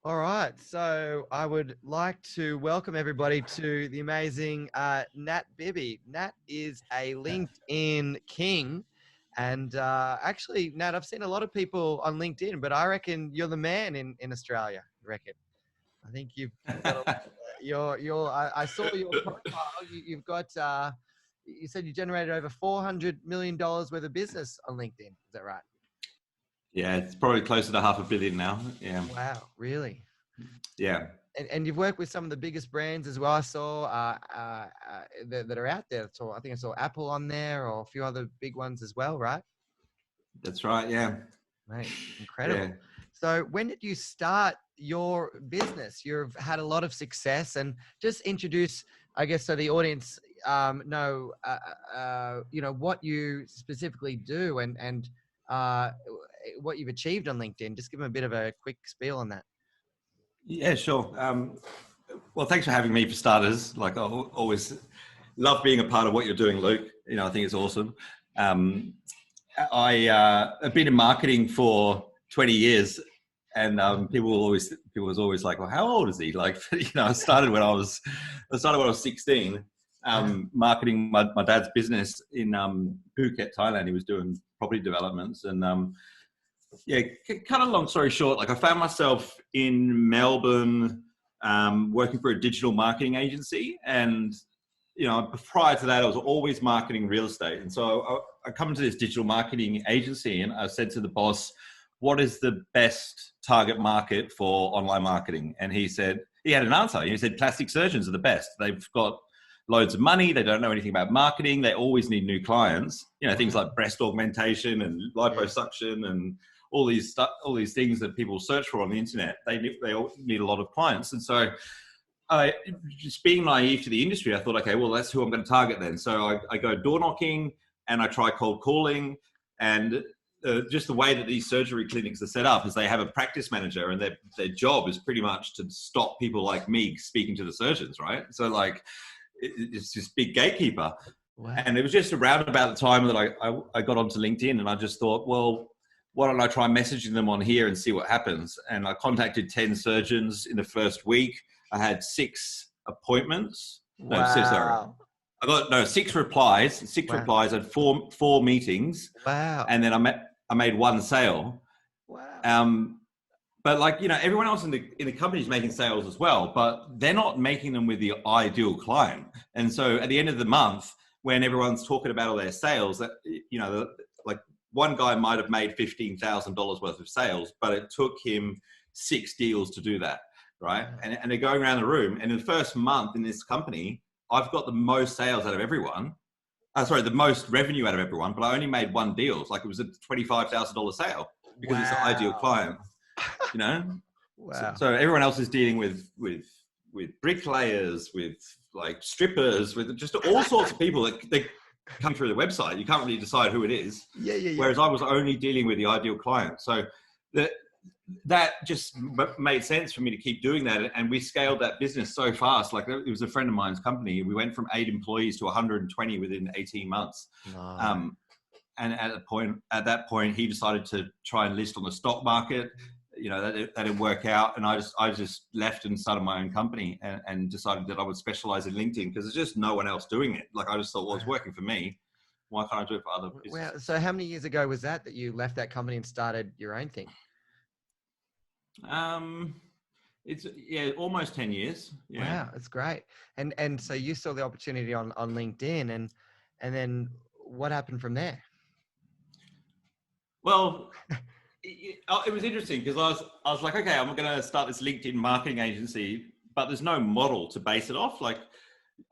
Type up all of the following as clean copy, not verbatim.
All right, so I would like to welcome everybody to the amazing Nat Bibby. Nat is a LinkedIn king. And actually, Nat, I've seen a lot of people on LinkedIn, but I reckon you're the man in Australia, I reckon. I think you've got I saw your profile. You've got, you said you generated over $400 million worth of business on LinkedIn. Is that right? Yeah, it's probably closer to 500 million now. Yeah, Wow, really? yeah, And you've worked with some of the biggest brands as well. I saw that are out there. So I think I saw Apple on there, or a few other big ones as well, right? that's right. Yeah, Mate, yeah. incredible. So when did you start your business? You've had a lot of success, and just introduce, I guess, so the audience know, what you specifically do and uh, what you've achieved on LinkedIn. Just give them a bit of a quick spiel on that. Yeah, sure. Well, thanks for having me for starters. Like, I always love being a part of what you're doing, Luke. I think it's awesome. I've been in marketing for 20 years, and people was always like, "Well, how old is he?" Like, I started when I was 16, marketing my dad's business in Phuket, Thailand. He was doing property developments, and yeah, cut a long story short, like I found myself in Melbourne, working for a digital marketing agency. And, prior to that, I was always marketing real estate. And so I come into this digital marketing agency and I said to the boss, what is the best target market for online marketing? And he had an answer. He said, plastic surgeons are the best. They've got loads of money. They don't know anything about marketing. They always need new clients, things like breast augmentation and liposuction and all these things that people search for on the internet. They all need a lot of clients. And so just being naive to the industry, I thought, okay, well, that's who I'm going to target then. So I go door knocking and I try cold calling. And just the way that these surgery clinics are set up is they have a practice manager, and their job is pretty much to stop people like me speaking to the surgeons, right? So like, it's this big gatekeeper. Wow. And it was just around about the time that I got onto LinkedIn, and I just thought, well, why don't I try messaging them on here and see what happens? And I contacted 10 surgeons in the first week. I had 6 appointments. Wow. No, sorry. I got 6 replies. 6 replies. I had four meetings. Wow. And then I made 1 sale. Wow. But like, everyone else in the company is making sales as well, but they're not making them with the ideal client. And so at the end of the month, when everyone's talking about all their sales, that like one guy might have made $15,000 worth of sales, but it took him 6 deals to do that, right? And they're going around the room, and in the first month in this company, I've got the most sales out of everyone. The most revenue out of everyone, but I only made 1 deal. Like, it was a $25,000 sale because it's the ideal client. Wow. So everyone else is dealing with bricklayers, with like strippers, with just all sorts of people that they come through the website. You can't really decide who it is. Yeah. Whereas I was only dealing with the ideal client. So that just made sense for me to keep doing that. And we scaled that business so fast. Like, it was a friend of mine's company. We went from 8 employees to 120 within 18 months. Nice. And at that point, he decided to try and list on the stock market. That didn't work out, and I just left and started my own company and decided that I would specialize in LinkedIn because there's just no one else doing it. Like, I just thought, well, it's working for me. Why can't I do it for other businesses? Wow. So how many years ago was that you left that company and started your own thing? It's almost 10 years. Yeah. Wow, that's great. And so you saw the opportunity on LinkedIn, and then what happened from there? Well, it was interesting because I was like, okay, I'm going to start this LinkedIn marketing agency, but there's no model to base it off. Like,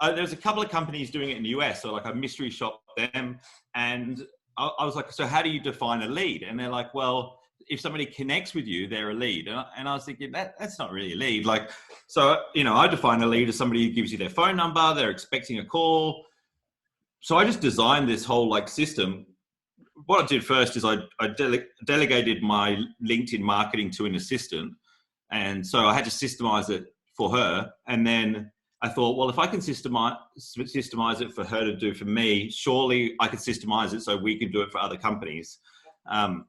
there's a couple of companies doing it in the US, so like I mystery shop them, and I was like, so how do you define a lead? And they're like, well, if somebody connects with you, they're a lead. And I was thinking, that's not really a lead. Like, so, I define a lead as somebody who gives you their phone number, they're expecting a call. So I just designed this whole like system. What I did first is I delegated my LinkedIn marketing to an assistant. And so I had to systemize it for her. And then I thought, well, if I can systemize it for her to do for me, surely I could systemize it so we can do it for other companies. And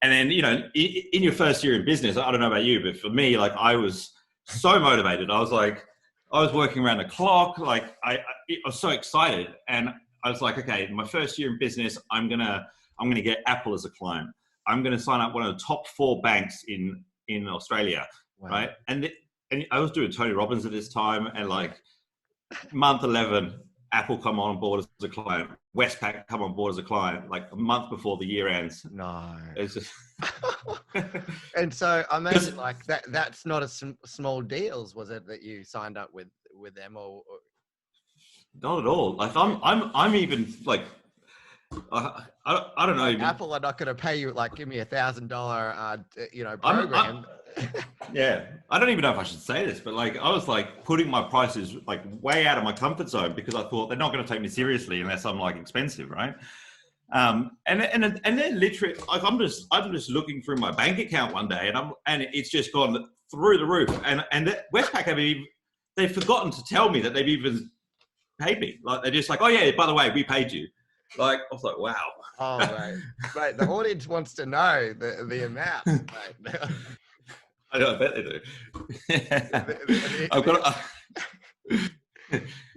And then, in your first year in business, I don't know about you, but for me, like I was so motivated. I was working around the clock. Like I was so excited, and I was like, okay, my first year in business, I'm gonna get Apple as a client. I'm gonna sign up one of the top 4 banks in Australia, Wow. right? And I was doing Tony Robbins at this time, and like month 11, Apple come on board as a client. Westpac come on board as a client, like a month before the year ends. No. It's just And so I imagine like that's not a small deals, was it, that you signed up with them or not at all. Like I'm even like I don't know. like Even, Apple are not going to pay you like give me $1,000 program. yeah, I don't even know if I should say this, but like I was like putting my prices like way out of my comfort zone because I thought they're not going to take me seriously unless I'm like expensive, right? And then literally, like I'm just looking through my bank account one day, and it's just gone through the roof. And Westpac they've forgotten to tell me that they've even paid me. Like they're just like, oh yeah, by the way, we paid you. Like I was like, wow. Oh right. The audience wants to know the amount. Right? I bet they do. I've got.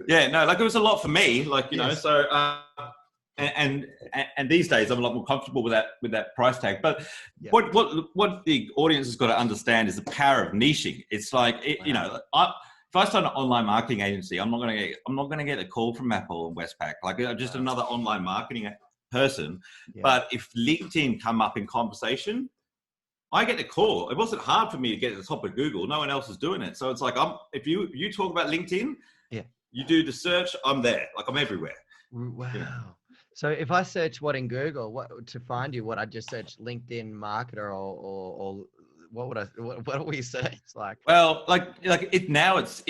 Yeah, no, like it was a lot for me. Like Yes. so. And these days I'm a lot more comfortable with that price tag. But Yeah. what the audience has got to understand is the power of niching. It's like if I start an online marketing agency, I'm not going to get a call from Apple and Westpac. Like just another online marketing person. Yeah. But if LinkedIn come up in conversation, I get a call. It wasn't hard for me to get at the top of Google. No one else is doing it. So it's like if you talk about LinkedIn, you do the search, I'm there. Like I'm everywhere. Wow. So if I search what in Google, to find you, I just search LinkedIn marketer or what do we search like? Well, like it now it's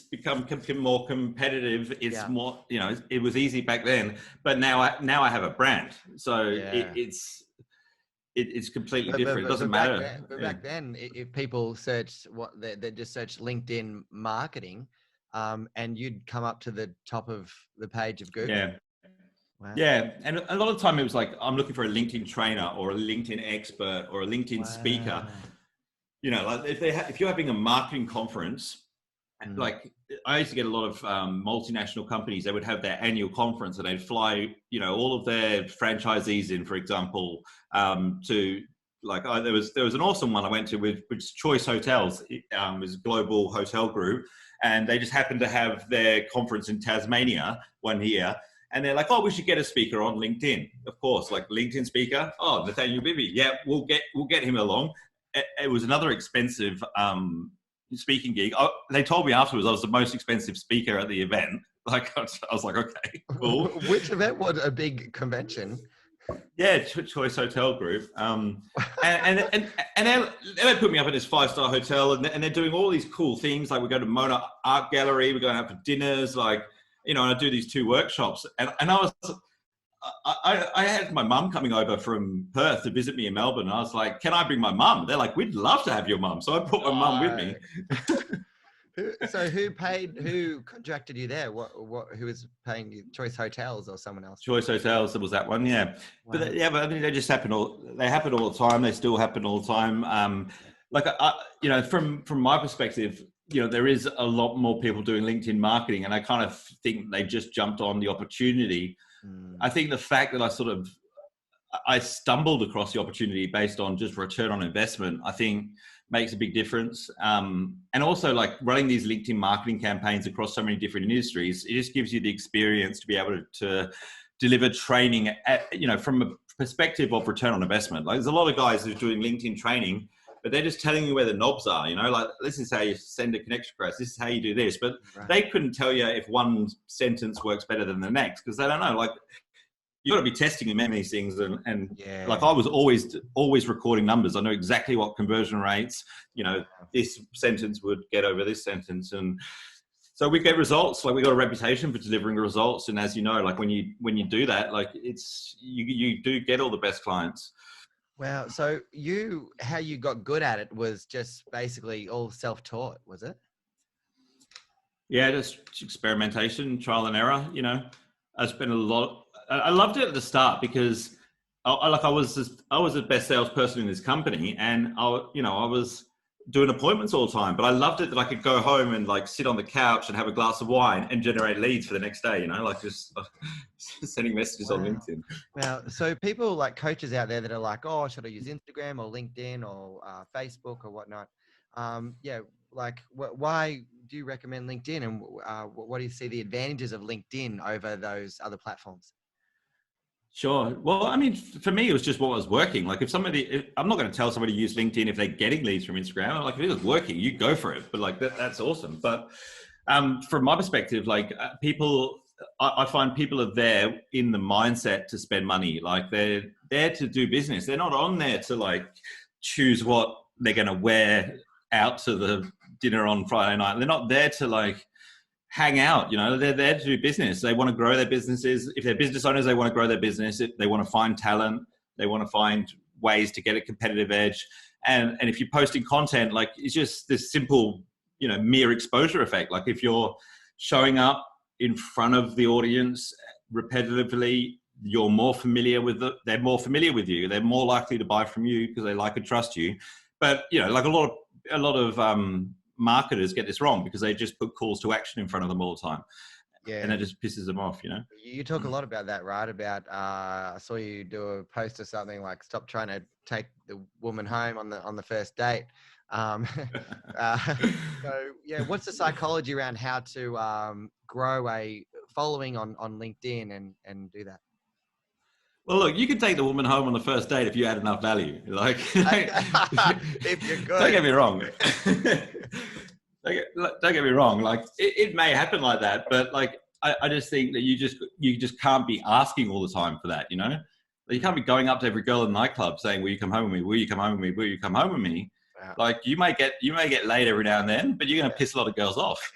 become more competitive. It's more, it was easy back then, but now I have a brand. So it's completely different. It doesn't matter. Back then, if people search they just search LinkedIn marketing, and you'd come up to the top of the page of Google. Yeah. Wow. Yeah, and a lot of the time it was like I'm looking for a LinkedIn trainer or a LinkedIn expert or a LinkedIn speaker. Like if you're having a marketing conference, like I used to get a lot of multinational companies. They would have their annual conference and they'd fly, all of their franchisees in, for example, to like there was an awesome one I went to with Choice Hotels. It was a global hotel group, and they just happened to have their conference in Tasmania one year. And they're like, oh, we should get a speaker on LinkedIn. Of course, like LinkedIn speaker. Oh, Nat Bibby. Yeah, we'll get him along. It was another expensive speaking gig. They told me afterwards I was the most expensive speaker at the event. Like I was like, okay, cool. Which event was a big convention? Yeah, Choice Hotel Group. And they put me up at this 5-star hotel, and they're doing all these cool things. Like we go to Mona Art Gallery, we're going out for dinners, like. And I do these 2 workshops, and I had my mum coming over from Perth to visit me in Melbourne. And I was like, "Can I bring my mum?" They're like, "We'd love to have your mum." So I brought my mum with me. So who contracted you there? Who was paying you? Choice Hotels or someone else? Choice Hotels, there was that one, yeah. Wow. But I mean, they just happen they happen all the time. They still happen all the time. From my perspective, there is a lot more people doing LinkedIn marketing, and I kind of think they just jumped on the opportunity. I think the fact that I stumbled across the opportunity based on just return on investment, I think makes a big difference. And also like running these LinkedIn marketing campaigns across so many different industries, it just gives you the experience to be able to deliver training from a perspective of return on investment. Like there's a lot of guys who are doing LinkedIn training, but they're just telling you where the knobs are, like this is how you send a connection request, this is how you do this. But they couldn't tell you if one sentence works better than the next because they don't know. Like you've got to be testing in many of these things. And like I was always recording numbers. I know exactly what conversion rates, this sentence would get over this sentence. And so we get results. Like we got a reputation for delivering results. And as you know, like when you do that, like you do get all the best clients. Wow. So how you got good at it was just basically all self-taught, was it? Yeah, just experimentation, trial and error. I spent I loved it at the start because I was the best salesperson in this company, and I was doing appointments all the time, but I loved it that I could go home and like sit on the couch and have a glass of wine and generate leads for the next day, like just sending messages on Wow. LinkedIn. Wow. So people like coaches out there that are like, oh, should I use Instagram or LinkedIn or Facebook or whatnot? Yeah. Like, why do you recommend LinkedIn, and what do you see the advantages of LinkedIn over those other platforms? Sure. Well, I mean, for me, it was just what was working. Like I'm not going to tell somebody to use LinkedIn if they're getting leads from Instagram. Like if it was working, you go for it. But like that's awesome. But from my perspective, like I find people are there in the mindset to spend money. Like they're there to do business. They're not on there to like choose what they're going to wear out to the dinner on Friday night. They're not there to like hang out. They're there to do business. They want to grow their businesses. If they're business owners, they want to grow their business. They want to find talent. They want to find ways to get a competitive edge. And if you're posting content, like it's just this simple, mere exposure effect. Like if you're showing up in front of the audience repetitively, you're more familiar with they're more familiar with you. They're more likely to buy from you because they like and trust you. But like a lot of marketers get this wrong because they just put calls to action in front of them all the time. Yeah. And it just pisses them off, You talk a lot about that, right? About I saw you do a post or something like, stop trying to take the woman home on the first date. So yeah, what's the psychology around how to grow a following on LinkedIn and do that? Well, look, you can take the woman home on the first date if you add enough value. Like, if you're good. Don't get me wrong. Don't get me wrong. Like, it may happen like that, but like, I just think that you just can't be asking all the time for that. You can't be going up to every girl in the nightclub saying, "Will you come home with me? Will you come home with me? Will you come home with me?" Wow. Like, you may get laid every now and then, but you're going to piss a lot of girls off.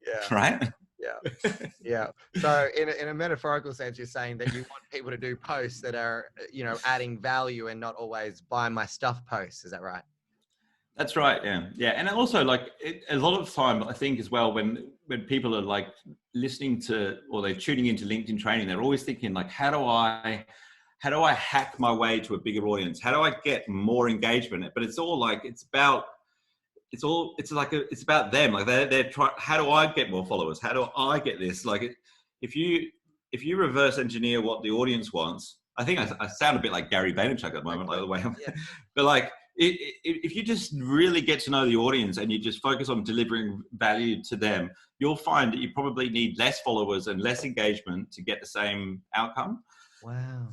Yeah. Right. Yeah. So in a metaphorical sense, you're saying that you want people to do posts that are, adding value and not always buy my stuff posts. Is that right? That's right. Yeah. And also like a lot of time, I think as well, when people are like listening to, or they're tuning into LinkedIn training, they're always thinking like, how do I hack my way to a bigger audience? How do I get more engagement? But it's all like, it's about them. Like they're trying, how do I get more followers? How do I get this? Like if you reverse engineer what the audience wants, I think I sound a bit like Gary Vaynerchuk at the moment, like the way I'm, but like if you just really get to know the audience and you just focus on delivering value to them, you'll find that you probably need less followers and less engagement to get the same outcome. Wow.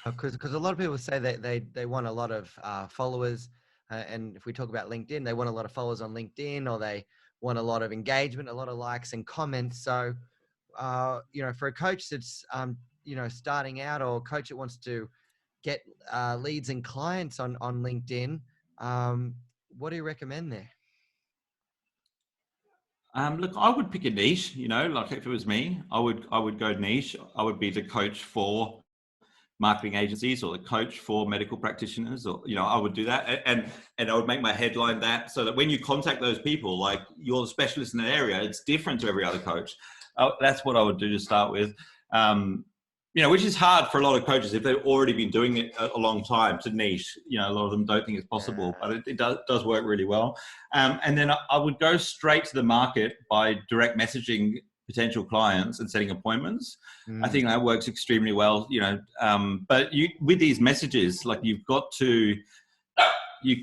Because a lot of people say that they want a lot of followers. And if we talk about LinkedIn, they want a lot of followers on LinkedIn, or they want a lot of engagement, a lot of likes and comments. So, for a coach that's, starting out, or a coach that wants to get leads and clients on LinkedIn, what do you recommend there? Look, I would pick a niche, like if it was me, I would go niche. I would be the coach for marketing agencies or the coach for medical practitioners, or I would do that, and I would make my headline that, so that when you contact those people, like you're the specialist in that area, it's different to every other coach. That's what I would do to start with, which is hard for a lot of coaches if they've already been doing it a long time, to niche. A lot of them don't think it's possible, but it does work really well. And then I would go straight to the market by direct messaging potential clients and setting appointments. I think that works extremely well, but with these messages, like you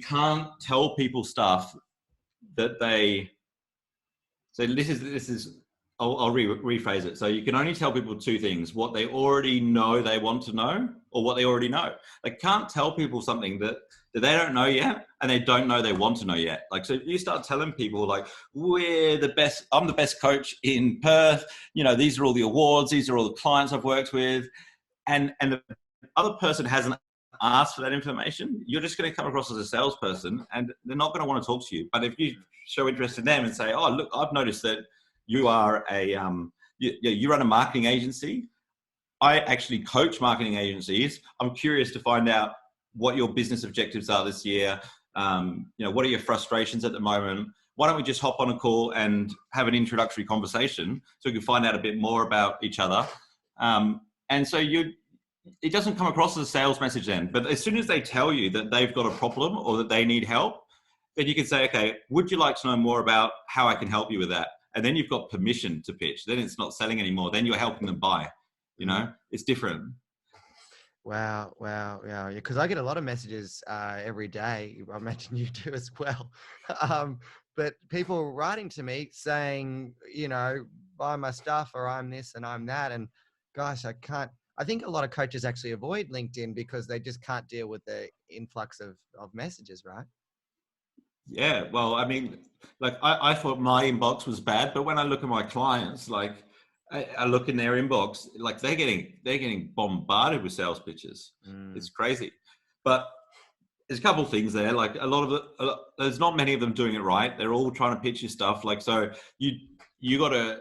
can't tell people stuff that so this is, I'll rephrase it. So you can only tell people two things: what they already know they want to know, or what they already know. They can't tell people something that they don't know yet, and they don't know they want to know yet. Like, so if you start telling people like, I'm the best coach in Perth, these are all the awards, these are all the clients I've worked with, and the other person hasn't asked for that information, you're just going to come across as a salesperson, and they're not going to want to talk to you. But if you show interest in them and say, oh, look, I've noticed that you are you run a marketing agency. I actually coach marketing agencies. I'm curious to find out what your business objectives are this year. What are your frustrations at the moment? Why don't we just hop on a call and have an introductory conversation so we can find out a bit more about each other? And so it doesn't come across as a sales message then. But as soon as they tell you that they've got a problem or that they need help, then you can say, okay, would you like to know more about how I can help you with that? And then you've got permission to pitch. Then it's not selling anymore. Then you're helping them buy. You know, it's different. Wow. Yeah. Because I get a lot of messages every day. I imagine you do as well. But people writing to me saying, buy my stuff, or I'm this and I'm that. And gosh, I think a lot of coaches actually avoid LinkedIn because they just can't deal with the influx of messages, right? Yeah. Well, I mean, like I thought my inbox was bad, but when I look at my clients, like I look in their inbox, like they're getting bombarded with sales pitches. It's crazy. But there's a couple of things there. Like there's not many of them doing it right. They're all trying to pitch you stuff. Like, so you got to,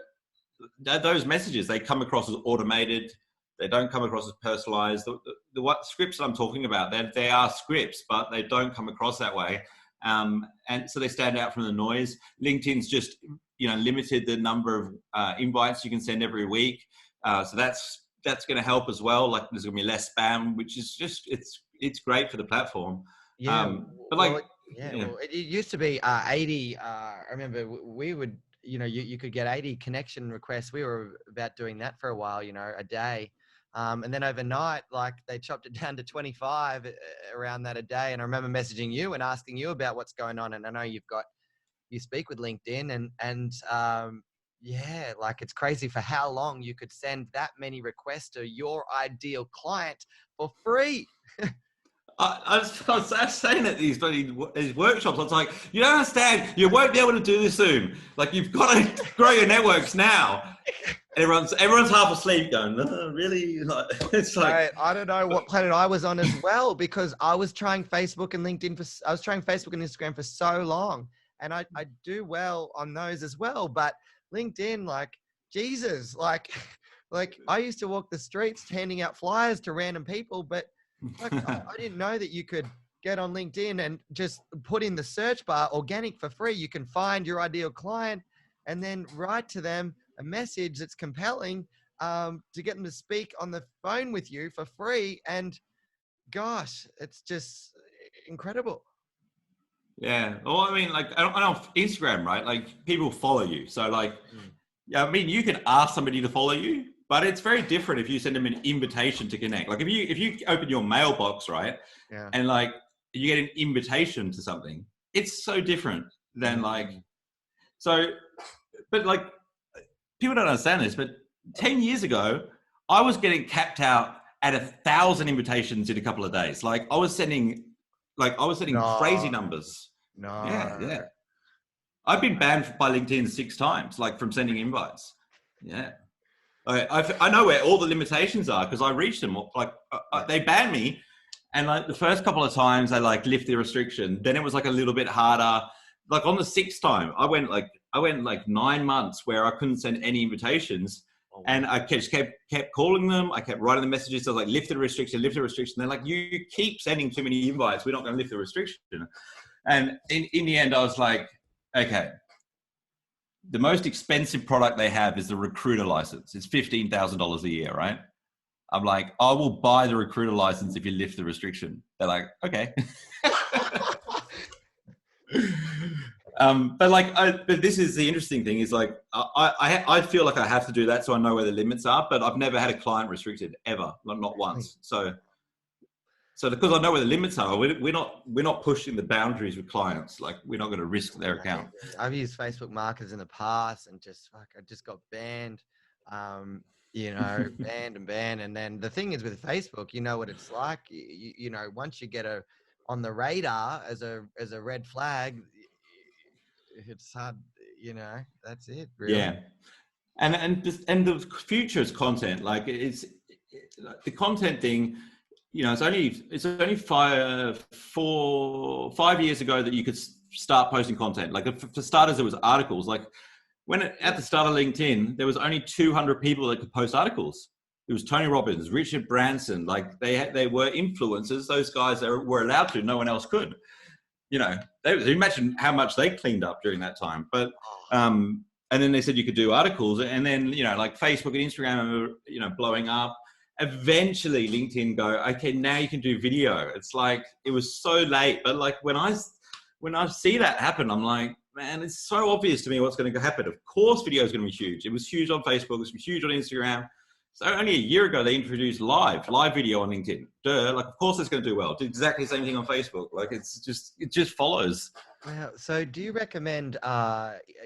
those messages, they come across as automated. They don't come across as personalized. The what scripts that I'm talking about, they are scripts, but they don't come across that way. And so they stand out from the noise. LinkedIn's just, limited the number of invites you can send every week. So that's going to help as well. Like, there's going to be less spam, which is just, it's great for the platform. Yeah. But like, well, it used to be 80. I remember we would, you could get 80 connection requests. We were about doing that for a while, a day. And then overnight, like, they chopped it down to 25 around that a day. And I remember messaging you and asking you about what's going on. And I know you speak with LinkedIn and yeah, like, it's crazy for how long you could send that many requests to your ideal client for free. I was saying at these workshops, I was like, you don't understand, you won't be able to do this soon. Like, you've got to grow your networks now. Everyone's half asleep going, oh, really? Like, it's like, I don't know what planet I was on as well, because I was trying Facebook and LinkedIn I was trying Facebook and Instagram for so long, and I do well on those as well. But LinkedIn, like, Jesus, like I used to walk the streets handing out flyers to random people, but like, I didn't know that you could get on LinkedIn and just put in the search bar organic for free. You can find your ideal client and then write to them a message that's compelling to get them to speak on the phone with you for free. And gosh, it's just incredible. yeah. Well, I mean, like, I don't Instagram, right? Like, people follow you. So, like, yeah, I mean, you can ask somebody to follow you, but it's very different if you send them an invitation to connect. Like, if you open your mailbox, right, and like you get an invitation to something, it's so different than like, so, but like, people don't understand this, but 10 years ago, I was getting capped out at 1,000 invitations in a couple of days. Like, I was sending crazy numbers. No. Yeah. I've been banned by LinkedIn 6 times, like, from sending invites. Yeah. I know where all the limitations are because I reached them. Like, they banned me, and like the first couple of times they like lift the restriction. Then it was like a little bit harder. Like, on the 6th time, I went like 9 months where I couldn't send any invitations, and I just kept calling them. I kept writing the messages. I was like, lift the restriction. They're like, you keep sending too many invites. We're not going to lift the restriction. And in the end, I was like, okay. The most expensive product they have is the recruiter license. It's $15,000 a year, right? I'm like, I will buy the recruiter license if you lift the restriction. They're like, okay. But this is the interesting thing is, like, I feel like I have to do that so I know where the limits are, but I've never had a client restricted ever, not once. So because I know where the limits are, we're not pushing the boundaries with clients. Like, we're not going to risk their account. I've used Facebook marketers in the past and I just got banned, banned. And then the thing is with Facebook, you know what it's like. You know, once you get on the radar as a red flag, it's hard. That's it. Really. Yeah, and the future is content. Like, the content thing. It's only 5 years ago that you could start posting content. Like, for starters, it was articles. Like, at the start of LinkedIn, there was only 200 people that could post articles. It was Tony Robbins, Richard Branson. Like, they were influencers. Those guys were allowed to. No one else could. Imagine how much they cleaned up during that time. But and then they said you could do articles, and then like Facebook and Instagram are blowing up. eventually LinkedIn go, okay, now you can do video. It's like, it was so late, but like when I see that happen, I'm like, man, it's so obvious to me what's going to happen. Of course, video is going to be huge. It was huge on Facebook. It was huge on Instagram. So only a year ago, they introduced live video on LinkedIn. Duh, like, of course it's going to do well. Did exactly the same thing on Facebook. Like, it just follows. Wow. So do you recommend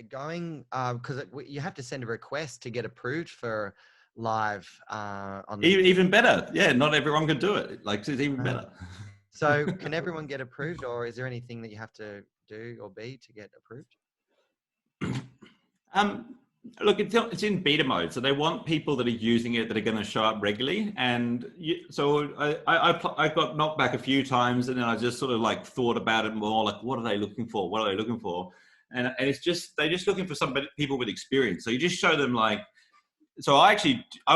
going, because you have to send a request to get approved for live on LinkedIn? Even better. Yeah, not everyone can do it. Like, it's even better. So can everyone get approved, or is there anything that you have to do or be to get approved? Look, it's in beta mode, so they want people that are using it that are going to show up regularly. And so I got knocked back a few times, and then I just sort of like thought about it more. Like, what are they looking for? What are they looking for? And it's just, they're just looking for people with experience. So you just show them like. So I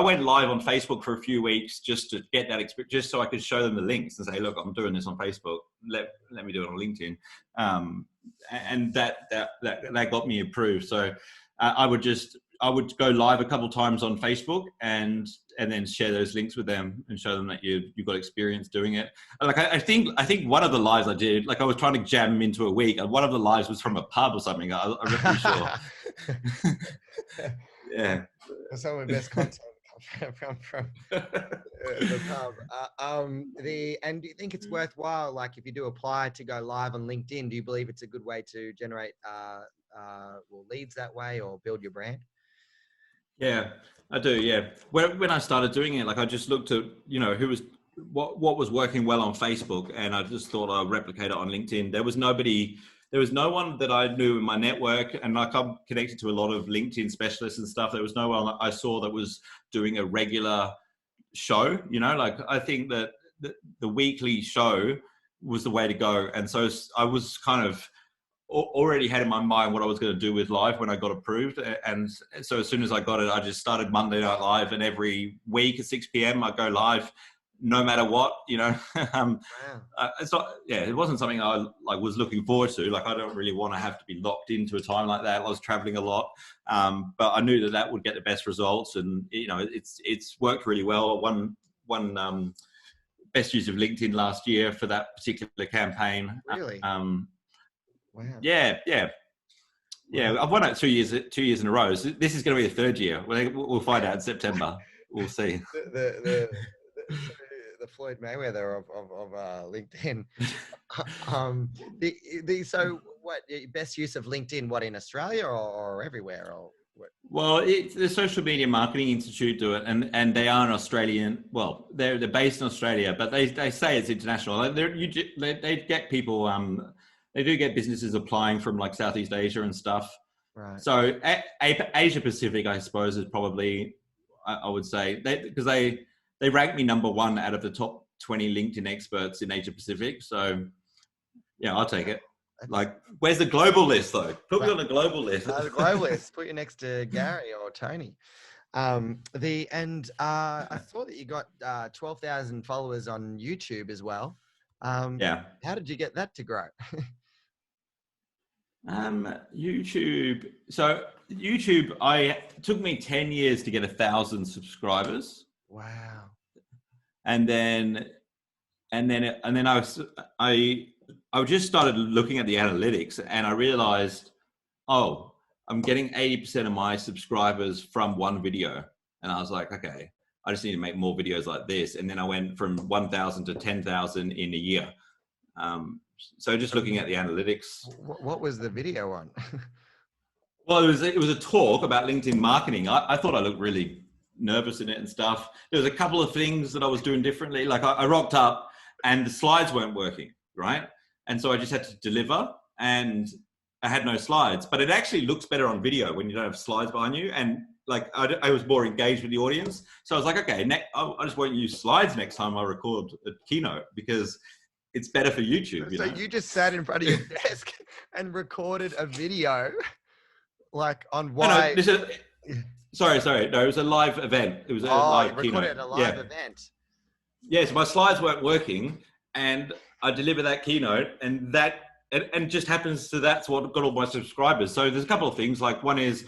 went live on Facebook for a few weeks just to get that experience, just so I could show them the links and say, look, I'm doing this on Facebook. Let me do it on LinkedIn. And that got me approved. So I would go live a couple times on Facebook and then share those links with them and show them that you've got experience doing it. Like, I think one of the lives I did, like I was trying to jam them into a week, and one of the lives was from a pub or something. I'm pretty sure. Yeah. Some of the best content from the pub. And do you think it's worthwhile, like if you do apply to go live on LinkedIn, do you believe it's a good way to generate leads that way or build your brand? Yeah, I do. Yeah. When I started doing it, like I just looked at, what was working well on Facebook, and I just thought I'd replicate it on LinkedIn. There was no one that I knew in my network, and like I'm connected to a lot of LinkedIn specialists and stuff. There was no one that I saw that was doing a regular show, like I think that the weekly show was the way to go. And so I was kind of already had in my mind what I was going to do with live when I got approved. And so as soon as I got it, I just started Monday Night Live, and every week at 6 p.m. I go live. No matter what, Wow. it's not. Yeah, it wasn't something I was looking forward to. Like, I don't really want to have to be locked into a time like that. I was traveling a lot, but I knew that would get the best results, and it's worked really well. Won best use of LinkedIn last year for that particular campaign. Really? Wow. Yeah. Wow. I've won it 2 years in a row. So this is going to be the third year. We'll find out in September. We'll see. The Floyd Mayweather of LinkedIn. So what best use of LinkedIn? What, in Australia or everywhere, or what? Well, the Social Media Marketing Institute do it, and they are an Australian. Well, they're based in Australia, but they say it's international. Like they get people. They do get businesses applying from like Southeast Asia and stuff. Right. So Asia Pacific, I suppose, is probably, I would say, because they rank me number 1 out of the top 20 LinkedIn experts in Asia Pacific. So yeah, I'll take it. Like, where's the global list though? Put me on the global list. The global list. Put you next to Gary or Tony. I saw that you got 12,000 followers on YouTube as well. Yeah. How did you get that to grow? YouTube. So YouTube, it took me 10 years to get 1,000 subscribers. Wow. And then I just started looking at the analytics, and I realized, oh, I'm getting 80% of my subscribers from one video. And I was like, okay, I just need to make more videos like this. And then I went from 1,000 to 10,000 in a year. So just looking at the analytics. What was the video on? Well, it was a talk about LinkedIn marketing. I thought I looked really nervous in it and stuff. There was a couple of things that I was doing differently. Like I rocked up and the slides weren't working, right? And so I just had to deliver, and I had no slides. But it actually looks better on video when you don't have slides behind you. And like I was more engaged with the audience. So I was like, okay, I just won't use slides next time I record a keynote, because it's better for YouTube. So you just sat in front of your desk and recorded a video, like on why? Sorry. No, it was a live event. It was a live keynote. Recorded a live event. Yes, my slides weren't working, and I delivered that keynote, and it just happens to that's what got all my subscribers. So there's a couple of things. Like, one is,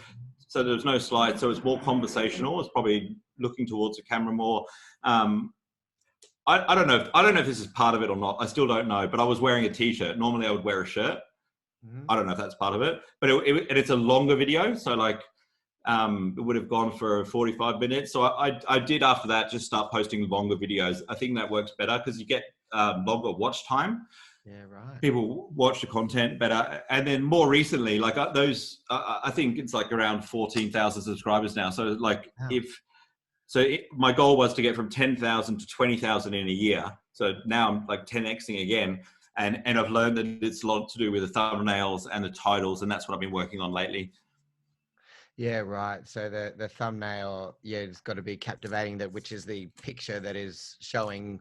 so there's no slides, so it's more conversational. It's probably looking towards the camera more. Um, I don't know. I don't know if this is part of it or not. I still don't know. But I was wearing a t-shirt. Normally, I would wear a shirt. Mhm. I don't know if that's part of it. But and it's a longer video, so like it would have gone for 45 minutes. So I did after that just start posting longer videos. I think that works better because you get longer watch time. Yeah, right. People watch the content better. And then more recently, like I think it's like around 14,000 subscribers now. So like Wow. my goal was to get from 10,000 to 20,000 in a year. So now I'm like 10xing again. And I've learned that it's a lot to do with the thumbnails and the titles. And that's what I've been working on lately. Yeah, right. So the thumbnail, yeah, it's got to be captivating, which is the picture that is showing,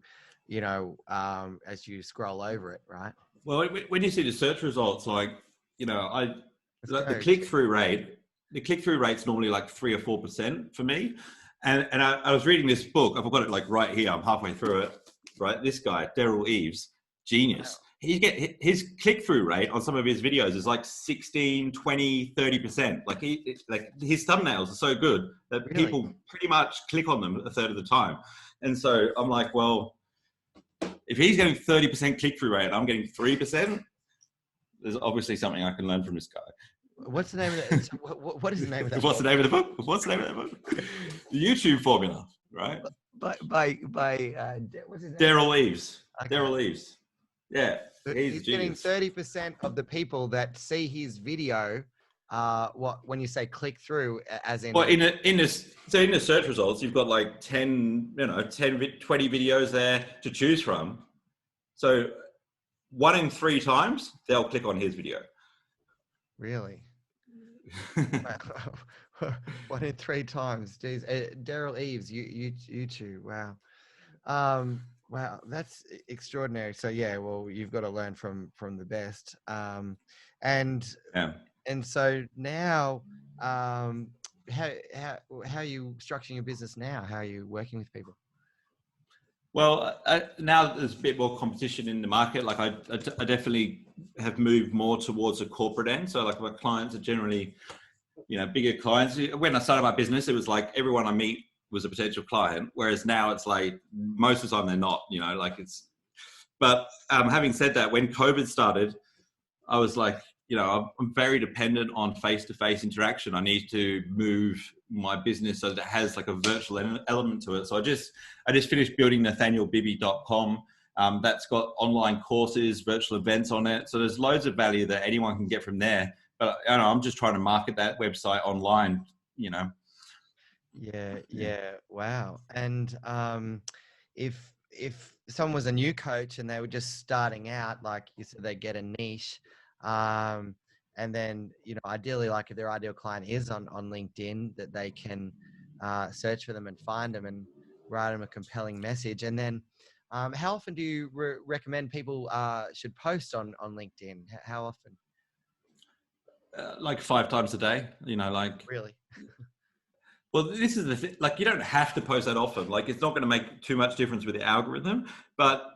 as you scroll over it, right? Well, when you see the search results, like, Let's like the go. click-through rate's normally like 3 or 4% for me. And I was reading this book. I've got it like right here. I'm halfway through it. Right, this guy, Daryl Eves, genius. His click-through rate on some of his videos is like 16, 20, 30%. Like his thumbnails are so good that Really? people pretty much click on them a third of the time. And so I'm like, well, if he's getting 30% click-through rate, I'm getting 3%. There's obviously something I can learn from this guy. What's the name of that? What is the name of that? What's the name of the book? What's the name of that book? The YouTube formula, right? By what's his name? Daryl Eves. Okay. Daryl Eves. Yeah, He's getting 30% of the people that see his video. When you say click through, as in? Well, in the search results, you've got like 10, 20 videos there to choose from. So 1 in 3 times they'll click on his video. Really? 1 in 3 times. Jeez. Daryl Eves, YouTube. Wow. Wow, that's extraordinary. So yeah, well, you've got to learn from the best. And so now, how are you structuring your business now? How are you working with people? Well, now there's a bit more competition in the market. Like I definitely have moved more towards a corporate end. So like my clients are generally, bigger clients. When I started my business, it was like everyone I meet was a potential client. Whereas now it's like most of the time they're not, but having said that, when COVID started, I was like, I'm very dependent on face-to-face interaction. I need to move my business so that it has like a virtual element to it. So I just finished building NathanielBibby.com. That's got online courses, virtual events on it. So there's loads of value that anyone can get from there. But I'm just trying to market that website online, Yeah. Wow. And if someone was a new coach and they were just starting out, like you said, they get a niche, and then ideally, like if their ideal client is on LinkedIn, that they can search for them and find them and write them a compelling message. And then how often do you recommend people should post on LinkedIn? How often? like 5 times a day, Really? Well, this is the thing. Like, you don't have to post that often. Like, it's not going to make too much difference with the algorithm. But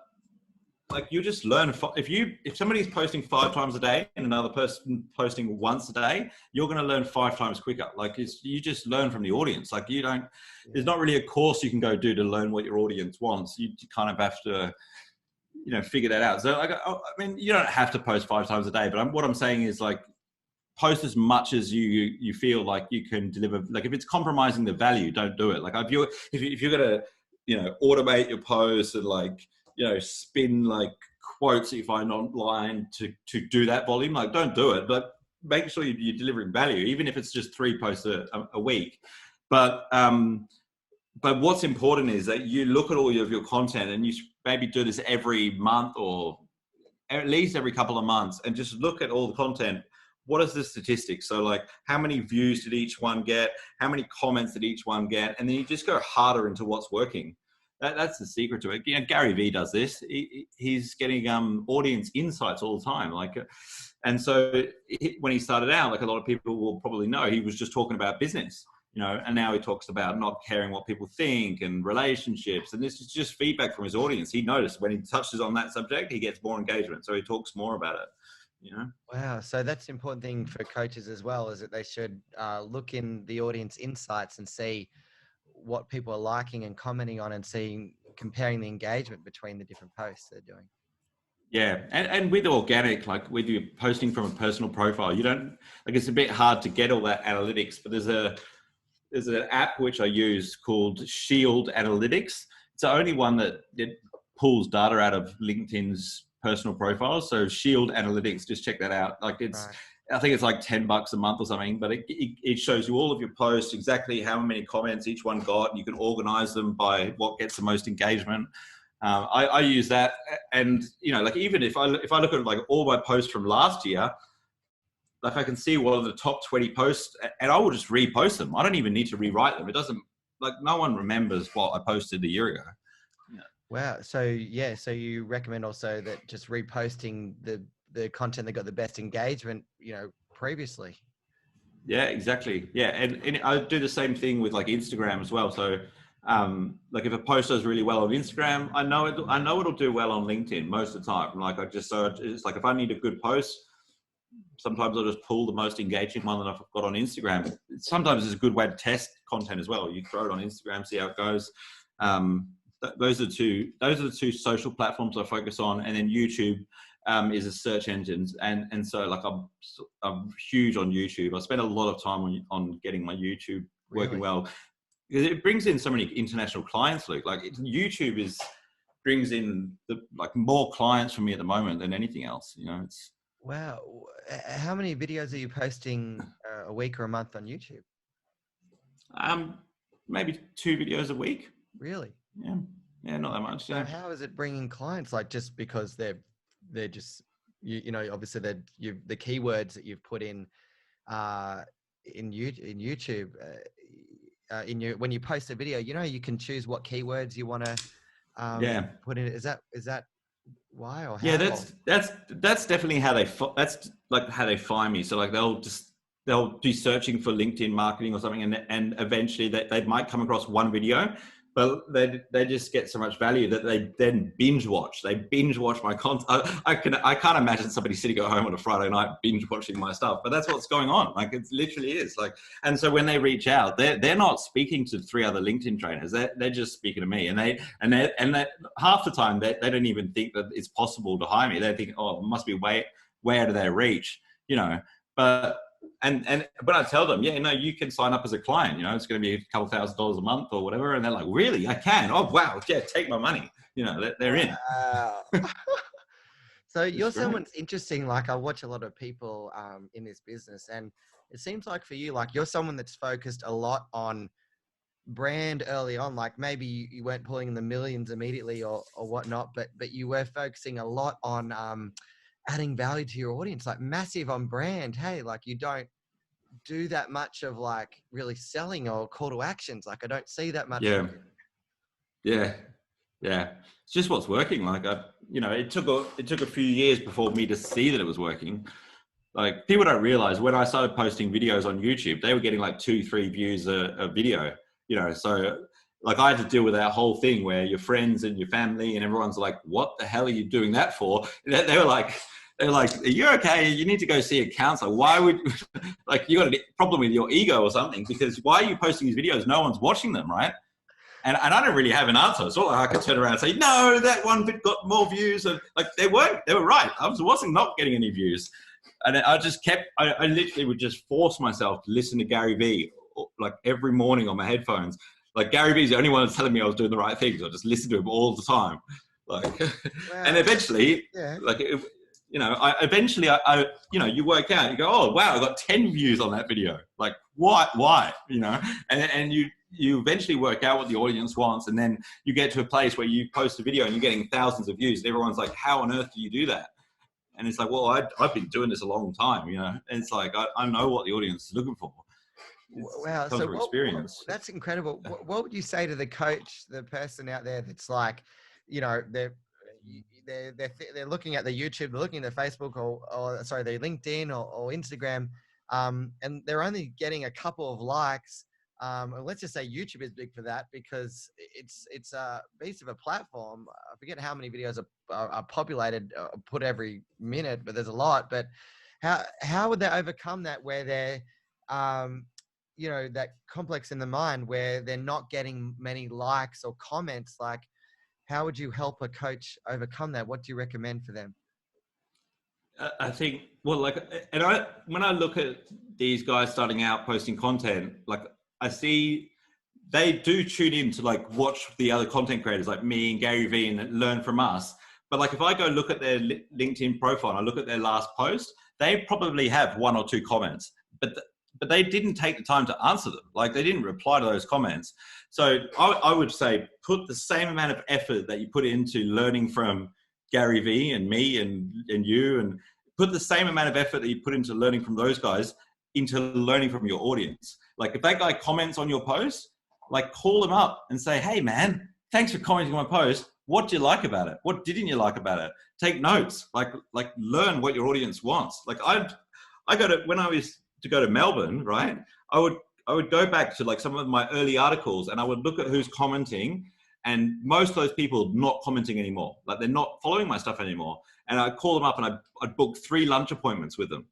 like, you just learn. If somebody's posting 5 times a day and another person posting once a day, you're going to learn 5 times quicker. Like, you just learn from the audience. Like, you don't. There's not really a course you can go do to learn what your audience wants. You kind of have to, figure that out. So, like, I mean, you don't have to post 5 times a day. But what I'm saying is, like, post as much as you feel like you can deliver. Like if it's compromising the value, don't do it. Like if you're gonna automate your posts and like spin like quotes that you find online to do that volume, like don't do it. But make sure you're delivering value, even if it's just 3 posts a week. But what's important is that you look at all of your content and you maybe do this every month or at least every couple of months and just look at all the content. What is the statistics? So like how many views did each one get? How many comments did each one get? And then you just go harder into what's working. That's the secret to it. Gary Vee does this. He's getting audience insights all the time. And so when he started out, like a lot of people will probably know, he was just talking about business, and now he talks about not caring what people think and relationships. And this is just feedback from his audience. He noticed when he touches on that subject, he gets more engagement. So he talks more about it. Wow. So that's the important thing for coaches as well, is that they should look in the audience insights and see what people are liking and commenting on, and comparing the engagement between the different posts they're doing. Yeah, and with organic, like with you posting from a personal profile, you don't, like, it's a bit hard to get all that analytics, but there's an app which I use called Shield Analytics. It's the only one that it pulls data out of LinkedIn's personal profiles. So Shield Analytics, just check that out. Like it's, Right. I think it's like $10 a month or something, but it shows you all of your posts, exactly how many comments each one got. You can organize them by what gets the most engagement. I use that, and like even if I look at like all my posts from last year, like I can see what are the top 20 posts, and I will just repost them. I don't even need to rewrite them. It doesn't, like, no one remembers what I posted a year ago. Yeah. Wow. So yeah, so you recommend also that just reposting the content that got the best engagement, previously. Yeah, exactly. Yeah, and I do the same thing with like Instagram as well. So, like if a post does really well on Instagram, I know it'll do well on LinkedIn most of the time. Like it's like if I need a good post, sometimes I'll just pull the most engaging one that I've got on Instagram. Sometimes it's a good way to test content as well. You throw it on Instagram, see how it goes. Those are the two social platforms I focus on, and then YouTube is a search engine, and so like I'm huge on YouTube. I spend a lot of time on getting my YouTube working well, because it brings in so many international clients, Luke. Like YouTube brings in like more clients for me at the moment than anything else. It's. Wow. How many videos are you posting a week or a month on YouTube? Maybe 2 videos a week. Really? Yeah, not that much. So Yeah. how is it bringing clients? Like just because they're just obviously the keywords that you've put in YouTube when you post a video, you can choose what keywords you want to put in. Is that why or how? Yeah, that's definitely how that's like how they find me. So like they'll be searching for LinkedIn marketing or something, and eventually they might come across one video, but they just get so much value that they then binge watch. They binge watch my content. I can't imagine somebody sitting at home on a Friday night binge watching my stuff, but that's what's going on. Like it literally is. Like, and so when they reach out, they're not speaking to 3 other LinkedIn trainers. They're just speaking to me, and they half the time they don't even think that it's possible to hire me. They think, oh, it must be way out of their reach, but. But I tell them, you can sign up as a client, it's going to be a couple $1,000s a month or whatever. And they're like, really? I can? Oh, wow. Yeah. Take my money. They're in. Wow. So you're someone's interesting. Like I watch a lot of people in this business, and it seems like for you, like you're someone that's focused a lot on brand early on. Like maybe you weren't pulling in the millions immediately or whatnot, but you were focusing a lot on adding value to your audience, like massive on brand. Hey, like you don't do that much of like really selling or call to actions. Like I don't see that much. Yeah. It's just what's working. Like it took a few years before me to see that it was working. Like people don't realize when I started posting videos on YouTube, they were getting like 2-3 views a video, so like I had to deal with that whole thing where your friends and your family and everyone's like, what the hell are you doing that for? They were like, you're okay. You need to go see a counselor. Why would like you got a problem with your ego or something? Because why are you posting these videos? No one's watching them, right? And I don't really have an answer. It's not like I could turn around and say, no, that one bit got more views. And like they were right. I wasn't not getting any views. And I just I literally would just force myself to listen to Gary Vee like every morning on my headphones. Like Gary Vee's the only one that's telling me I was doing the right things. I just listen to him all the time. Like, wow. And eventually, like, eventually you work out, you go, oh, wow, I got 10 views on that video. Like, why? And you eventually work out what the audience wants. And then you get to a place where you post a video and you're getting thousands of views. And everyone's like, how on earth do you do that? And it's like, well, I've been doing this a long time, and it's like, I know what the audience is looking for. Wow. So experience. That's incredible. What would you say to the coach, the person out there that's like, they're looking at the YouTube, they're looking at their Facebook or sorry, their LinkedIn or Instagram, and they're only getting a couple of likes. Let's just say YouTube is big for that because it's a beast of a platform. I forget how many videos are populated, put every minute, but there's a lot. But how would they overcome that where they're you know, that complex in the mind where they're not getting many likes or comments, like how would you help a coach overcome that? What do you recommend for them? I think, well, like, and when I look at these guys starting out posting content, like I see they do tune in to like watch the other content creators like me and Gary Vee and learn from us. But like, if I go look at their LinkedIn profile and I look at their last post, they probably have 1 or 2 comments, but they didn't take the time to answer them. Like, they didn't reply to those comments. So I would say put the same amount of effort that you put into learning from Gary Vee and me and you, and put the same amount of effort that you put into learning from those guys into learning from your audience. Like, if that guy comments on your post, like, call him up and say, hey man, thanks for commenting on my post. What do you like about it? What didn't you like about it? Take notes, like learn what your audience wants. Like when I was to go to Melbourne, right? I would go back to like some of my early articles and I would look at who's commenting, and most of those people not commenting anymore. Like, they're not following my stuff anymore. And I'd call them up and I'd book 3 lunch appointments with them.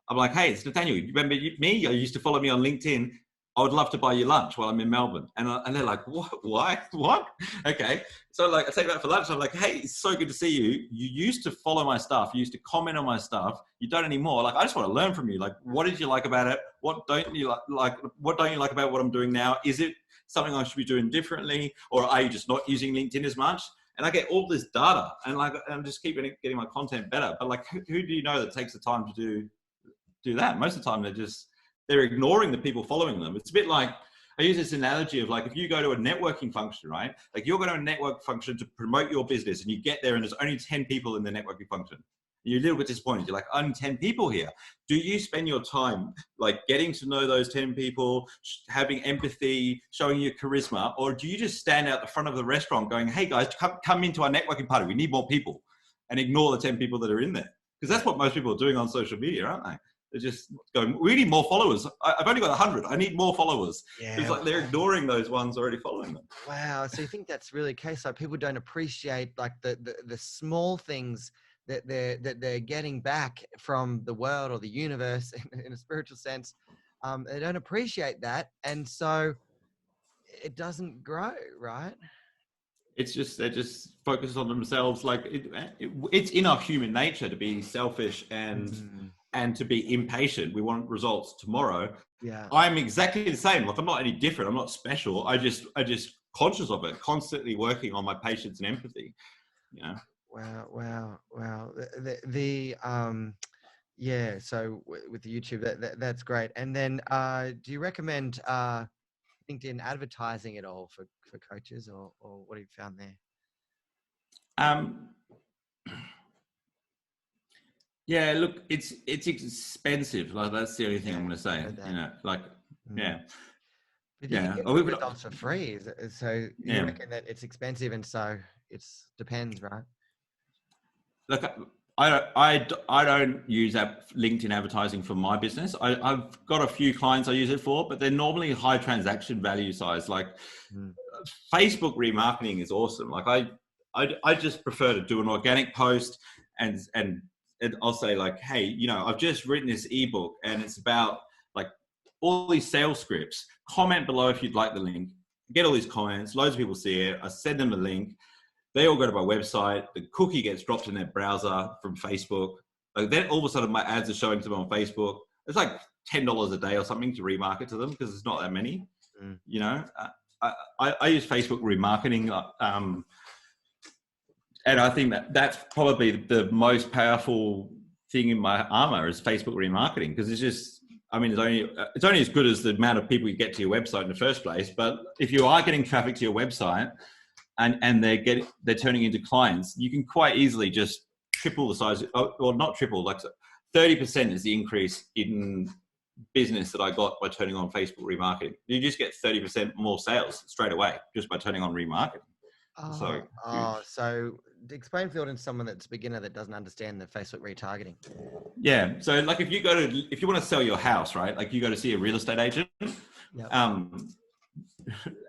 I'm like, hey, it's Nathaniel. You remember me? You used to follow me on LinkedIn. I would love to buy you lunch while I'm in Melbourne. And they're like, what? Why? What? Okay. So like, I take that for lunch. I'm like, hey, it's so good to see you. You used to follow my stuff. You used to comment on my stuff. You don't anymore. Like, I just want to learn from you. Like, what did you like about it? What don't you like? What don't you like about what I'm doing now? Is it something I should be doing differently? Or are you just not using LinkedIn as much? And I get all this data, and like, I'm just keeping getting my content better. But like, who do you know that takes the time to do that? Most of the time, they're ignoring the people following them. It's a bit like, I use this analogy of like, if you go to a networking function, right? Like, you're going to a network function to promote your business, and you get there and there's only 10 people in the networking function. You're a little bit disappointed. You're like, only 10 people here. Do you spend your time like getting to know those 10 people, having empathy, showing your charisma, or do you just stand out the front of the restaurant going, hey guys, come into our networking party. We need more people, and ignore the 10 people that are in there? Because that's what most people are doing on social media, aren't they? They're just going, we need more followers. I've only got 100. I need more followers. Yeah. It's like they're ignoring those ones already following them. Wow. So you think that's really the case? Like, people don't appreciate like the small things that they're getting back from the world or the universe in a spiritual sense. They don't appreciate that, and so it doesn't grow, right? It's just, they're just focused on themselves. Like, it's in our human nature to be selfish and to be impatient. We want results tomorrow. Yeah. I'm exactly the same. Like, I'm not any different. I'm not special. I just conscious of it, constantly working on my patience and empathy. You know? Wow. Yeah. So with the YouTube, that's great. And then, do you recommend LinkedIn advertising at all for coaches, or what have you found there? Yeah, look, it's expensive. Like, that's the only thing I'm going to say. You know, like, yeah. But you can get results for free. So you reckon that it's expensive, and so it depends, right? Look, I don't use LinkedIn advertising for my business. I've got a few clients I use it for, but they're normally high transaction value size. Like, Facebook remarketing is awesome. Like, I just prefer to do an organic post and I'll say like, hey, you know, I've just written this ebook and it's about like all these sales scripts. Comment below if you'd like the link. Get all these comments. Loads of people see it. I send them the link. They all go to my website. The cookie gets dropped in their browser from Facebook. Like, then all of a sudden my ads are showing to them on Facebook. It's like $10 a day or something to remarket to them because it's not that many. You know, I use Facebook remarketing. And I think that's probably the most powerful thing in my armor is Facebook remarketing, because it's just, I mean, it's only as good as the amount of people you get to your website in the first place. But if you are getting traffic to your website and they're turning into clients, you can quite easily just triple the size, or not triple, like 30% is the increase in business that I got by turning on Facebook remarketing. You just get 30% more sales straight away just by turning on remarketing. So explain for the audience, someone that's a beginner that doesn't understand the Facebook retargeting. Yeah. So like, if you want to sell your house, right? Like, you go to see a real estate agent. Yep.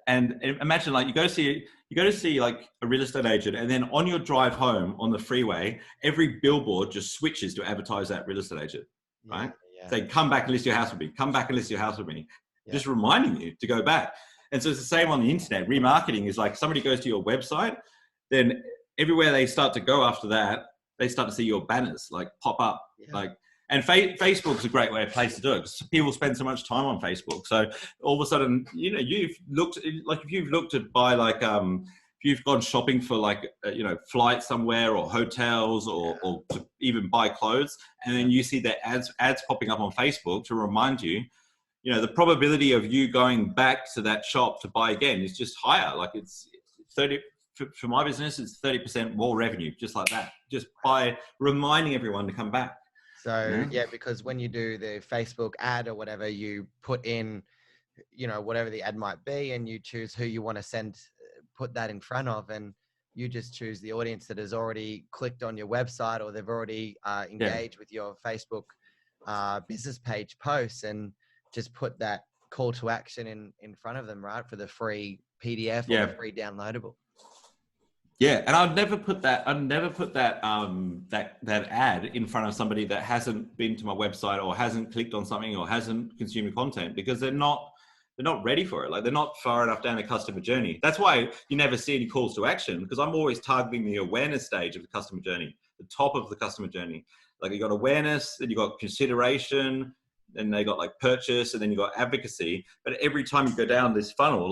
And imagine like you go to see like a real estate agent, and then on your drive home on the freeway, every billboard just switches to advertise that real estate agent, right? Yeah. Say, come back and list your house with me. Come back and list your house with me. just reminding you to go back. And so it's the same on the internet. Remarketing is like somebody goes to your website, then everywhere they start to go after that, they start to see your banners like pop up. And Facebook's a great place to do it because people spend so much time on Facebook. So all of a sudden, you've looked like if you've looked at buy like if you've gone shopping for like flights somewhere or hotels or to even buy clothes, and then you see their ads popping up on Facebook to remind you, the probability of you going back to that shop to buy again is just higher. Like it's 30. For my business, it's 30% more revenue, just like that, just by reminding everyone to come back. So because when you do the Facebook ad or whatever, you put in, whatever the ad might be, and you choose who you want to put that in front of, and you just choose the audience that has already clicked on your website or they've already engaged with your Facebook business page posts, and just put that call to action in front of them, right, for the free PDF or the free downloadable. Yeah, and I'd never put that that ad in front of somebody that hasn't been to my website or hasn't clicked on something or hasn't consumed content, because they're not ready for it. Like they're not far enough down the customer journey. That's why you never see any calls to action, because I'm always targeting the awareness stage of the customer journey, the top of the customer journey. Like you got awareness, then you got consideration, then they got like purchase, and then you got advocacy. But every time you go down this funnel,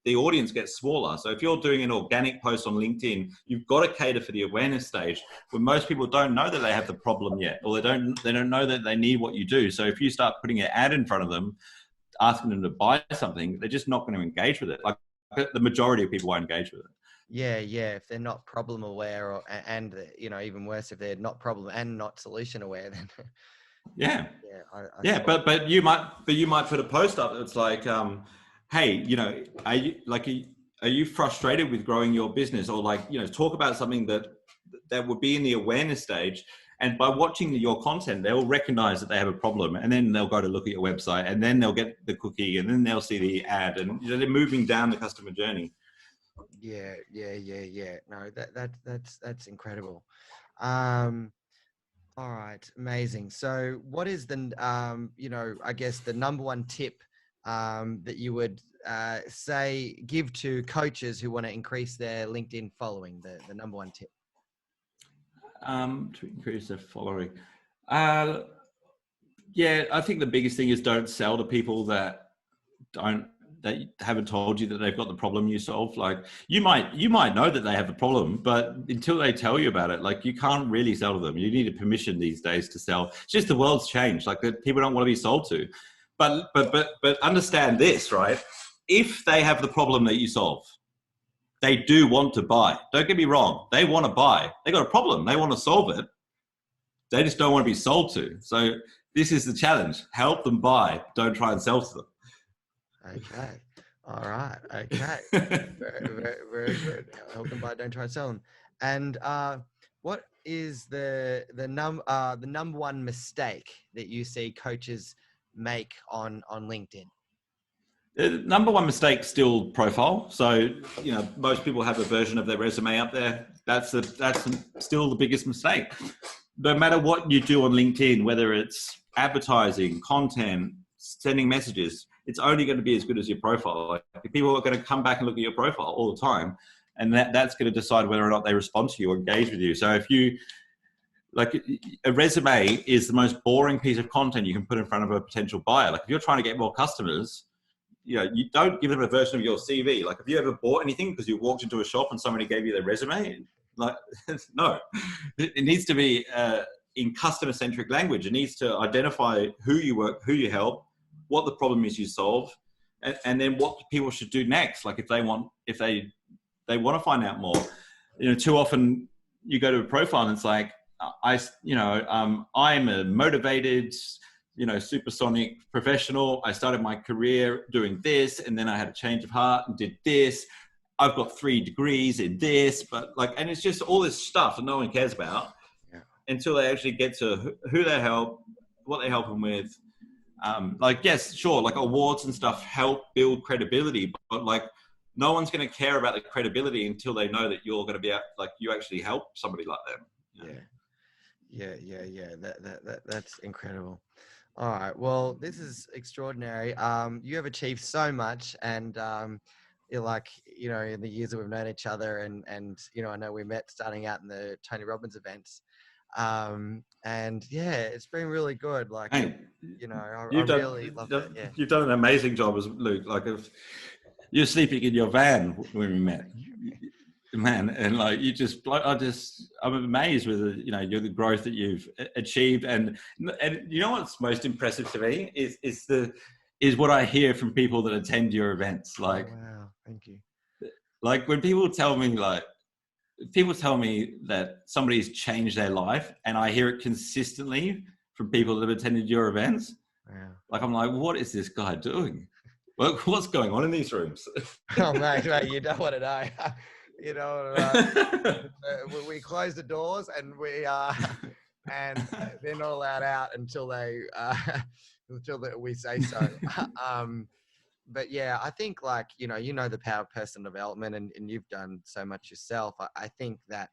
the audience gets smaller. So if you're doing an organic post on LinkedIn, you've got to cater for the awareness stage, where most people don't know that they have the problem yet, or they don't know that they need what you do. So if you start putting an ad in front of them, asking them to buy something, they're just not going to engage with it. Like the majority of people won't engage with it. Yeah. If they're not problem aware, and even worse, if they're not problem and not solution aware, then but you might put a post up that's like, hey, are you frustrated with growing your business, or talk about something that would be in the awareness stage. And by watching your content, they'll recognize that they have a problem, and then they'll go to look at your website, and then they'll get the cookie, and then they'll see the ad, and they're moving down the customer journey. Yeah. No, that's incredible. All right, amazing. So what is the, I guess the number one tip that you would give to coaches who want to increase their LinkedIn following, the number one tip? To increase their following. I think the biggest thing is don't sell to people that haven't told you that they've got the problem you solve. Like you might know that they have a problem, but until they tell you about it, like you can't really sell to them. You need a permission these days to sell. It's just the world's changed. Like people don't want to be sold to. But understand this, right? If they have the problem that you solve, they do want to buy. Don't get me wrong. They want to buy. They got a problem. They want to solve it. They just don't want to be sold to. So this is the challenge. Help them buy. Don't try and sell to them. Okay. All right. Okay. Very, very good. Help them buy. Don't try and sell them. And what is the number one mistake that you see coaches make on LinkedIn? The number one mistake still profile. So, most people have a version of their resume up there. That's still the biggest mistake. No matter what you do on LinkedIn, whether it's advertising, content, sending messages, it's only going to be as good as your profile. Like people are going to come back and look at your profile all the time, and that's going to decide whether or not they respond to you or engage with you. So if you a resume is the most boring piece of content you can put in front of a potential buyer. Like if you're trying to get more customers, you don't give them a version of your CV. Like, have you ever bought anything because you walked into a shop and somebody gave you their resume? Like, no. It needs to be in customer-centric language. It needs to identify who you work, who you help, what the problem is you solve, and then what people should do next. Like, if they want to find out more. Too often you go to a profile and it's like, I'm a motivated, supersonic professional. I started my career doing this, and then I had a change of heart and did this. I've got 3 degrees in this, and it's just all this stuff that no one cares about until they actually get to who they help, what they help them with. Yes, sure, like awards and stuff help build credibility, but no one's going to care about the credibility until they know that you're going to be you actually help somebody like them. Yeah. That's incredible. All right. Well, this is extraordinary. You have achieved so much, and you're like, in the years that we've known each other, and I know we met starting out in the Tony Robbins events, and yeah, it's been really good. Like, Hey, I really love it. Yeah. you've done an amazing job as Luke. Like, if you're sleeping in your van when we met, man, and like I'm amazed with the growth that you've achieved, and you know what's most impressive to me is what I hear from people that attend your events. Like, Oh, wow, thank you. like when people tell me that somebody's changed their life, and I hear it consistently from people that have attended your events. Wow. Like, I'm like, what is this guy doing? What's going on in these rooms? Oh, mate, you don't want to know. We close the doors, and and they're not allowed out until we say so. But yeah, I think the power of personal development, and you've done so much yourself. I think that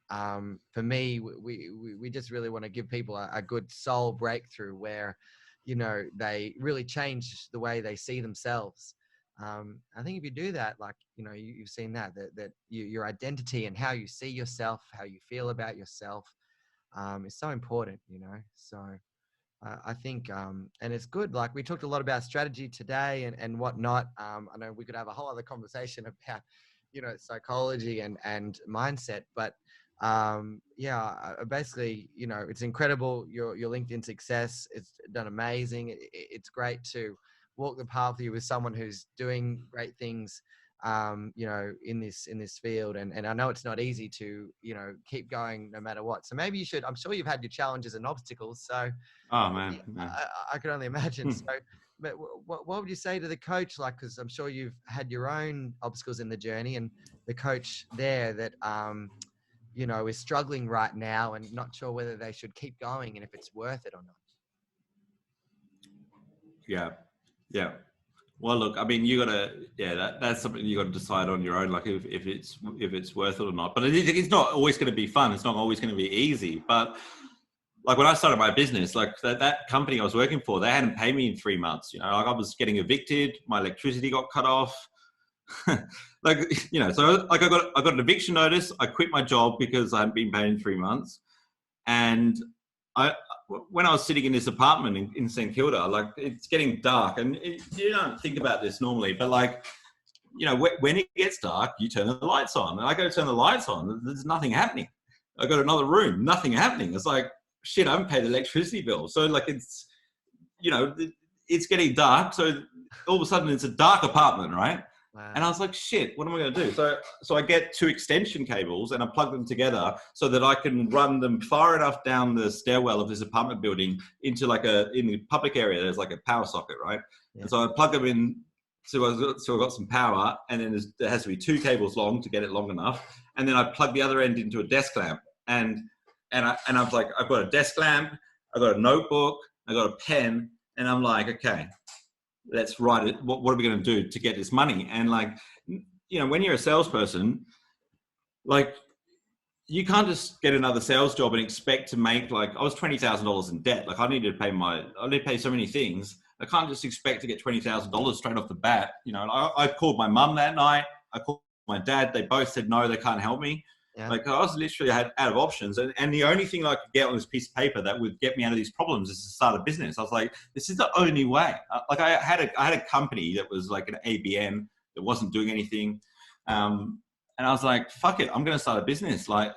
for me, we just really want to give people a good soul breakthrough where, they really change the way they see themselves. I think if you do that, you've seen that your identity and how you see yourself, how you feel about yourself, is so important, So I think, and it's good. Like, we talked a lot about strategy today and whatnot. I know we could have a whole other conversation about, psychology and mindset, but basically, it's incredible. Your LinkedIn success, it's done amazing. It's great to walk the path with you with someone who's doing great things, in this field. And I know it's not easy to, keep going no matter what. So maybe you should, I'm sure you've had your challenges and obstacles. So Oh man, I could only imagine. So, but what would you say to the coach? Like, because I'm sure you've had your own obstacles in the journey, and the coach there that, is struggling right now and not sure whether they should keep going and if it's worth it or not. Yeah. Well, look, I mean, that's something you got to decide on your own, like if it's worth it or not. But it's not always going to be fun. It's not always going to be easy. But like when I started my business, like that company I was working for, they hadn't paid me in 3 months. Like I was getting evicted, my electricity got cut off. So like I got an eviction notice. I quit my job because I hadn't been paid in 3 months, and when I was sitting in this apartment in St Kilda, like it's getting dark, and you don't think about this normally, but like, when it gets dark, you turn the lights on, and I go to turn the lights on, there's nothing happening. I got another room, nothing happening. It's like, shit, I haven't paid the electricity bill. So like it's getting dark. So all of a sudden it's a dark apartment, right? Wow. And I was like, shit, what am I going to do? So I get 2 extension cables and I plug them together so that I can run them far enough down the stairwell of this apartment building into in the public area. There's like a power socket, right? Yeah. And so I plug them in. So I got some power, and then there has to be 2 cables long to get it long enough. And then I plug the other end into a desk lamp. And I was like, I've got a desk lamp, I've got a notebook, I've got a pen, and I'm like, okay, let's write it. What are we going to do to get this money? And like, when you're a salesperson, like you can't just get another sales job and expect to make, like, I was $20,000 in debt. Like I needed to pay so many things. I can't just expect to get $20,000 straight off the bat. I called my mum that night. I called my dad. They both said no, they can't help me. Yeah. Like I was literally out of options, and the only thing I could get on this piece of paper that would get me out of these problems is to start a business. I was like, this is the only way. Like I had a company that was like an ABN that wasn't doing anything, and I was like, fuck it, I'm going to start a business. Like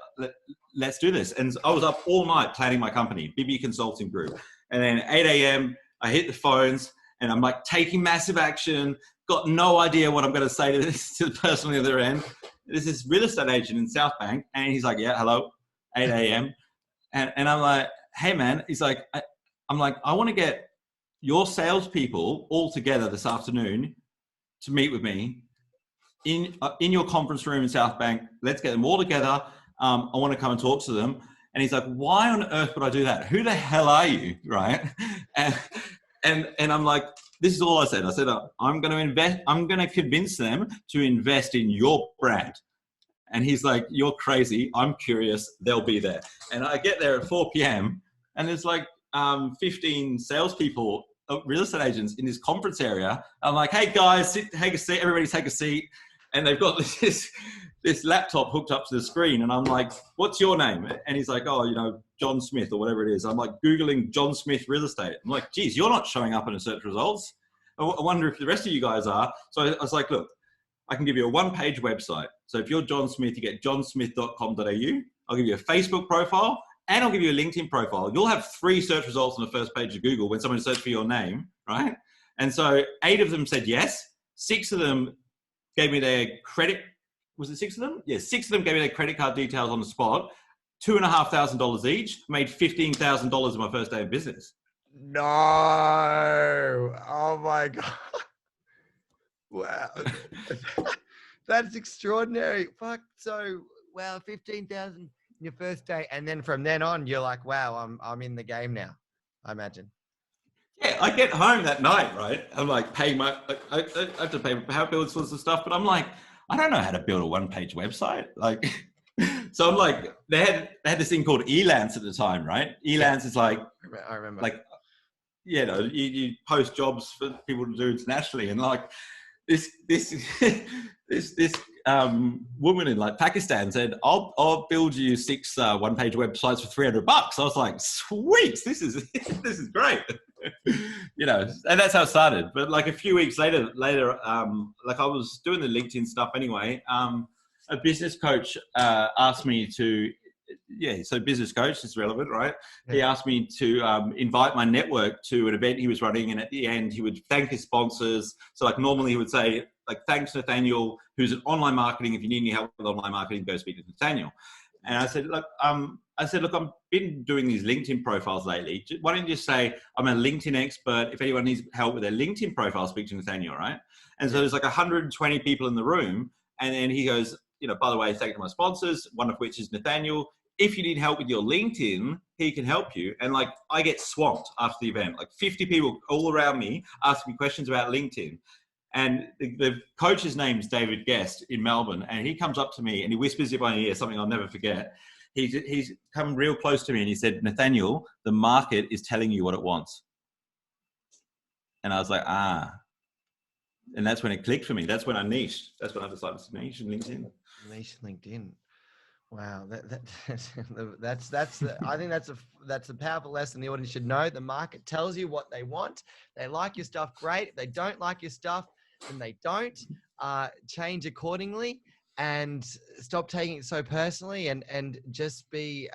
let's do this. And I was up all night planning my company, Bibby Consulting Group, and then 8 a.m. I hit the phones and I'm like taking massive action. Got no idea what I'm going to say to the person on the other end. There's this real estate agent in South Bank, and he's like, yeah, hello, 8 a.m. And I'm like, hey man, he's like, I'm like, I want to get your salespeople all together this afternoon to meet with me in your conference room in South Bank. Let's get them all together. I want to come and talk to them. And he's like, why on earth would I do that? Who the hell are you? Right. And I'm like, this is all I said. I said, I'm going to convince them to invest in your brand. And he's like, you're crazy. I'm curious. They'll be there. And I get there at 4 p.m. and it's like, 15 salespeople, real estate agents in this conference area. I'm like, hey guys, take a seat. Everybody take a seat. And they've got this laptop hooked up to the screen. And I'm like, what's your name? And he's like, oh, John Smith or whatever it is. I'm like Googling John Smith real estate. I'm like, geez, you're not showing up in the search results. I wonder if the rest of you guys are. So I was like, look, I can give you a one-page website. So if you're John Smith, you get johnsmith.com.au. I'll give you a Facebook profile and I'll give you a LinkedIn profile. You'll have 3 search results on the first page of Google when someone searches for your name, right? And so 8 of them said yes. 6 of them gave me their credit. Was it 6 of them? Yeah, 6 of them gave me their credit card details on the spot. $2,500 each. Made $15,000 in my first day of business. No. Oh my God. Wow. That's extraordinary. Fuck. So, wow, 15,000 in your first day. And then from then on, you're like, wow, I'm in the game now, I imagine. Yeah, I get home that night, right? I'm like paying I have to pay my power bills and stuff, but I'm like, I don't know how to build a one-page website. Like, so I'm like, they had this thing called Elance at the time, right? Elance is like, I remember. Like, you post jobs for people to do internationally, and like this woman in like Pakistan said, I'll build you 6 one-page websites for $300. I was like, sweet, this is great. And that's how it started. But like a few weeks later, like I was doing the LinkedIn stuff anyway. A business coach asked me to, so business coach is relevant, right? Yeah. He asked me to invite my network to an event he was running, and at the end he would thank his sponsors. So like normally he would say, like, thanks Nathaniel, who's in online marketing. If you need any help with online marketing, go speak to Nathaniel. And I said, look, I've been doing these LinkedIn profiles lately. Why don't you just say, I'm a LinkedIn expert. If anyone needs help with their LinkedIn profile, speak to Nathaniel, right? And so there's like 120 people in the room. And then he goes, by the way, thank you to my sponsors, one of which is Nathaniel. If you need help with your LinkedIn, he can help you. And like, I get swamped after the event, like 50 people all around me asking me questions about LinkedIn. And the coach's name is David Guest in Melbourne. And he comes up to me and he whispers in my ear something I'll never forget. He's come real close to me and he said, Nathaniel, the market is telling you what it wants. And I was like, And that's when it clicked for me. That's when I niched. That's when I decided to niche in LinkedIn. Niche LinkedIn. Wow, that's I think that's a powerful lesson the audience should know. The market tells you what they want. They like your stuff, great. If they don't like your stuff, then they don't. Change accordingly and stop taking it so personally, and just be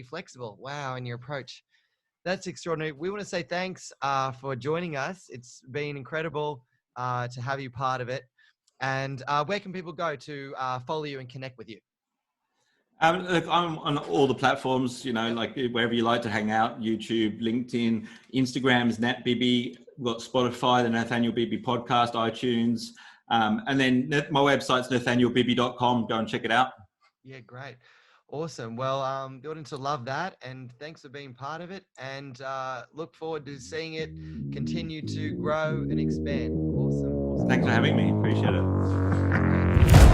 flexible. Wow, in your approach. That's extraordinary. We want to say thanks for joining us. It's been incredible to have you part of it. And where can people go to follow you and connect with you? Look, I'm on all the platforms, like wherever you like to hang out, YouTube, LinkedIn, Instagram's Nat Bibby, we've got Spotify, the Nathaniel Bibby podcast, iTunes. And then my website's nathanielbibby.com. Go and check it out. Yeah, great. Awesome. Well, the audience will love that. And thanks for being part of it. And look forward to seeing it continue to grow and expand. Awesome. Thanks for having me. Appreciate it.